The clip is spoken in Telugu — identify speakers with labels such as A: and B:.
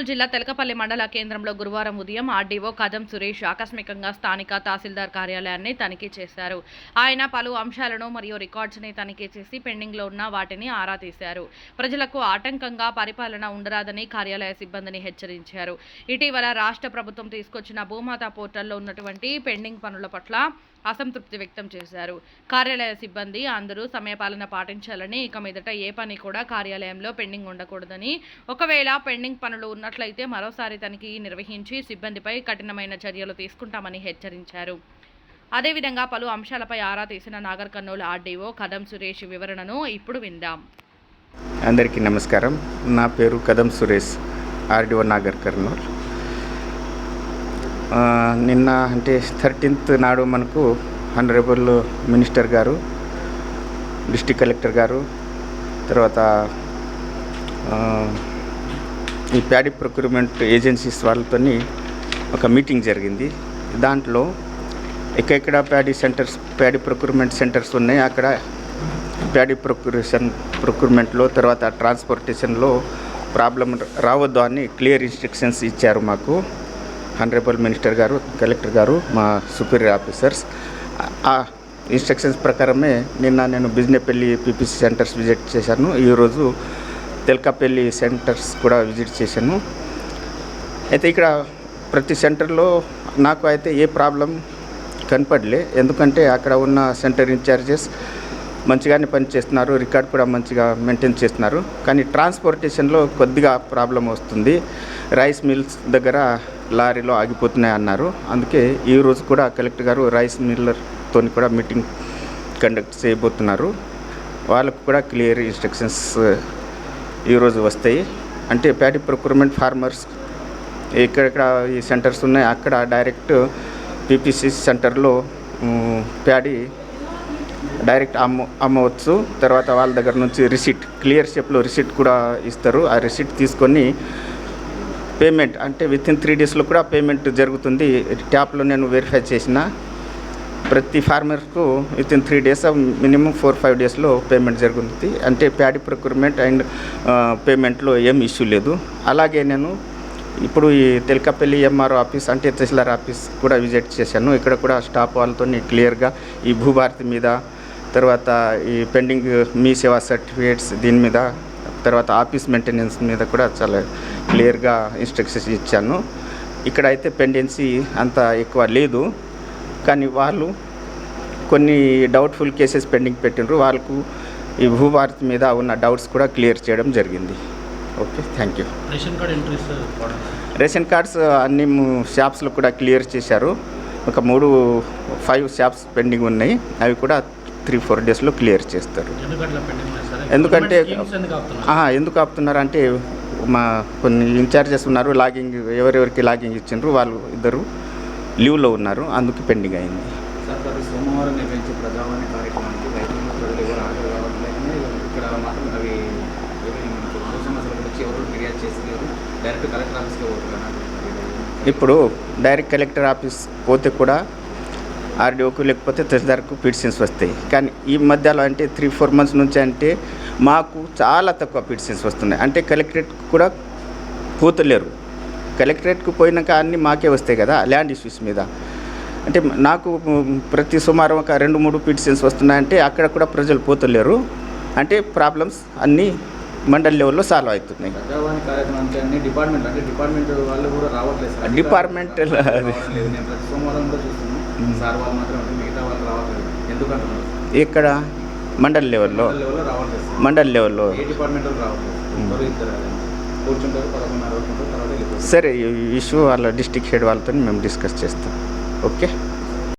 A: కర్నూలు జిల్లా తెలకపల్లి మండల కేంద్రంలో గురువారం ఉదయం ఆర్డీఓ కదం సురేష్ ఆకస్మికంగా స్థానిక తహసీల్దార్ కార్యాలయాన్ని తనిఖీ చేశారు. ఆయన పలు అంశాలను మరియు రికార్డ్స్ని తనిఖీ చేసి పెండింగ్లో ఉన్న వాటిని ఆరా తీశారు. ప్రజలకు ఆటంకంగా పరిపాలన ఉండరాదని కార్యాలయ సిబ్బందిని హెచ్చరించారు. ఇటీవల రాష్ట్ర ప్రభుత్వం తీసుకొచ్చిన భూమాత పోర్టల్లో ఉన్నటువంటి పెండింగ్ పనుల పట్ల అసంతృప్తి వ్యక్తం చేశారు. కార్యాలయ సిబ్బంది అందరూ సమయపాలన పాటించాలని, ఇక మీదట ఏ పని కూడా కార్యాలయంలో పెండింగ్ ఉండకూడదని, ఒకవేళ పెండింగ్ పనులు ఉన్నట్లయితే మరోసారి తనిఖీ నిర్వహించి సిబ్బందిపై కఠినమైన చర్యలు తీసుకుంటామని హెచ్చరించారు. అదేవిధంగా పలు అంశాలపై ఆరా తీసిన నాగర్ కర్నూలు ఆర్డీఓ కదం సురేష్ వివరణను ఇప్పుడు విందాం.
B: అందరికీ నమస్కారం. నా పేరు కదం సురేష్, ఆర్డీఓ నాగర్ కర్నూలు. నిన్న అంటే 13th నాడు మనకు హానరబుల్ మినిస్టర్ గారు, డిస్ట్రిక్ట్ కలెక్టర్ గారు, తర్వాత ఈ ప్యాడీ ప్రొక్యూర్మెంట్ ఏజెన్సీస్ వాళ్ళతోని ఒక మీటింగ్ జరిగింది. దాంట్లో ఎక్కడెక్కడ ప్యాడీ ప్రొక్యూర్మెంట్ సెంటర్స్ ఉన్నాయి, అక్కడ ప్యాడీ ప్రొక్యూర్మెంట్లో తర్వాత ట్రాన్స్పోర్టేషన్లో ప్రాబ్లం రావద్దు అని క్లియర్ ఇన్స్ట్రక్షన్స్ ఇచ్చారు మాకు హానరబుల్ మినిస్టర్ గారు, కలెక్టర్ గారు, మా సుపీరియర్ ఆఫీసర్స్. ఆ ఇన్స్ట్రక్షన్స్ ప్రకారమే నిన్న నేను బిజినెపల్లి పీపీసీ సెంటర్స్ విజిట్ చేశాను. ఈరోజు తెలకపల్లి సెంటర్స్ కూడా విజిట్ చేశాను. అయితే ఇక్కడ ప్రతి సెంటర్లో నాకు అయితే ఏ ప్రాబ్లం కనపడలే. ఎందుకంటే అక్కడ ఉన్న సెంటర్ ఇన్ఛార్జెస్ మంచిగానే పనిచేస్తున్నారు, రికార్డ్ కూడా మంచిగా మెయింటైన్ చేస్తున్నారు. కానీ ట్రాన్స్పోర్టేషన్లో కొద్దిగా ప్రాబ్లం వస్తుంది. రైస్ మిల్స్ దగ్గర లారీలో ఆగిపోతున్నాయి అన్నారు. అందుకే ఈరోజు కూడా కలెక్టర్ గారు రైస్ మిల్లర్తో కూడా మీటింగ్ కండక్ట్ చేయబోతున్నారు. వాళ్ళకు కూడా క్లియర్ ఇన్స్ట్రక్షన్స్ ఈరోజు వస్తాయి. అంటే ప్యాడీ ప్రొక్యూర్మెంట్ ఫార్మర్స్ ఎక్కడెక్కడ ఈ సెంటర్స్ ఉన్నాయి అక్కడ డైరెక్ట్ పీపీసీ సెంటర్లో ప్యాడీ డైరెక్ట్ అమ్మవచ్చు. తర్వాత వాళ్ళ దగ్గర నుంచి రిసిట్, క్లియర్ షేప్లో రిసిట్ కూడా ఇస్తారు. ఆ రిసిట్ తీసుకొని పేమెంట్ అంటే వితిన్ 3 daysలో కూడా పేమెంట్ జరుగుతుంది. ట్యాప్లో నేను వెరిఫై చేసిన ప్రతి ఫార్మర్కు వితిన్ 3 days మినిమం 4-5 daysలో పేమెంట్ జరుగుతుంది. అంటే ప్యాడీ ప్రొక్యూర్మెంట్ అండ్ పేమెంట్లో ఏం ఇష్యూ లేదు. అలాగే నేను ఇప్పుడు ఈ తెలకపల్లి ఎంఆర్ఓ ఆఫీస్ అంటే తహసీల్దార్ ఆఫీస్ కూడా విజిట్ చేశాను. ఇక్కడ కూడా స్టాఫ్ వాళ్ళతో క్లియర్గా ఈ భూభారతి మీద, తర్వాత ఈ పెండింగ్ మీ సేవా సర్టిఫికేట్స్ దీని మీద, తర్వాత ఆఫీస్ మెయింటెనెన్స్ మీద కూడా చాలా క్లియర్గా ఇన్స్ట్రక్షన్స్ ఇచ్చాను. ఇక్కడ అయితే పెండెన్సీ అంత ఎక్కువ లేదు, కానీ వాళ్ళు కొన్ని డౌట్ఫుల్ కేసెస్ పెండింగ్ పెట్టినారు. వాళ్ళకు ఈ భూభారతి మీద ఉన్న డౌట్స్ కూడా క్లియర్ చేయడం జరిగింది. Okay, thank you. Ration cards అన్ని షాప్స్లో కూడా క్లియర్ చేశారు. ఒక 5 షాప్స్ పెండింగ్ ఉన్నాయి. అవి కూడా 3-4 daysలో క్లియర్ చేస్తారు. ఎందుకంటే ఎందుకు ఆపుతున్నారు అంటే మా కొన్ని ఇన్ఛార్జెస్ ఉన్నారు, లాగింగ్ ఎవరెవరికి లాగింగ్ ఇచ్చిండ్రు వాళ్ళు ఇద్దరు లీవ్లో ఉన్నారు, అందుకు పెండింగ్ అయింది.
C: సోమవారం నిర్వహించే ప్రజావాణి కార్యక్రమానికి రైతులు ప్రజలు ఎవరు హాజరు కావట్లేదని ఇక్కడ మాత్రం అవి సమస్యల గురించి ఎవరు ఫిర్యాదు చేసేవారు డైరెక్ట్ కలెక్టర్ ఆఫీస్కి పోతున్నారు.
B: ఇప్పుడు డైరెక్ట్ కలెక్టర్ ఆఫీస్ పోతే కూడా ఆర్డీఓకు లేకపోతే తహసీల్దార్కు పిటిషన్స్ వస్తాయి. కానీ ఈ మధ్యలో అంటే 3-4 months నుంచి అంటే మాకు చాలా తక్కువ పిటిషన్స్ వస్తున్నాయి. అంటే కలెక్టరేట్కు కూడా పోతలేరు. కలెక్టరేట్కు పోయినాక అన్నీ మాకే వస్తాయి కదా ల్యాండ్ ఇష్యూస్ మీద. అంటే నాకు ప్రతి సుమారు ఒక 2-3 పిటిషన్స్ వస్తున్నాయంటే అక్కడ కూడా ప్రజలు పోతలేరు. అంటే ప్రాబ్లమ్స్ అన్నీ మండల్ లెవెల్లో సాల్వ్ అవుతున్నాయి.
C: డిపార్ట్మెంట్ వాళ్ళు కూడా రావట్లేదు.
B: డిపార్ట్మెంట్
C: సోమవారం కూడా చూస్తున్నాను, సార్ వాళ్ళు మాత్రం మిగతా వాళ్ళు రావట్లేదు. ఎందుకంటున్నారు?
B: ఇక్కడ మండల్ లెవెల్లో
C: రావట్లేదు.
B: మండల్ లెవెల్లో
C: ఏ డిపార్ట్మెంట్ రావట్లేదు. కూర్చుంటారు 11:30 తర్వాత.
B: సరే, ఈ ఇష్యూ వాళ్ళ డిస్ట్రిక్ట్ హెడ్ వాళ్ళతో మేము డిస్కస్ చేస్తాం. ఓకే.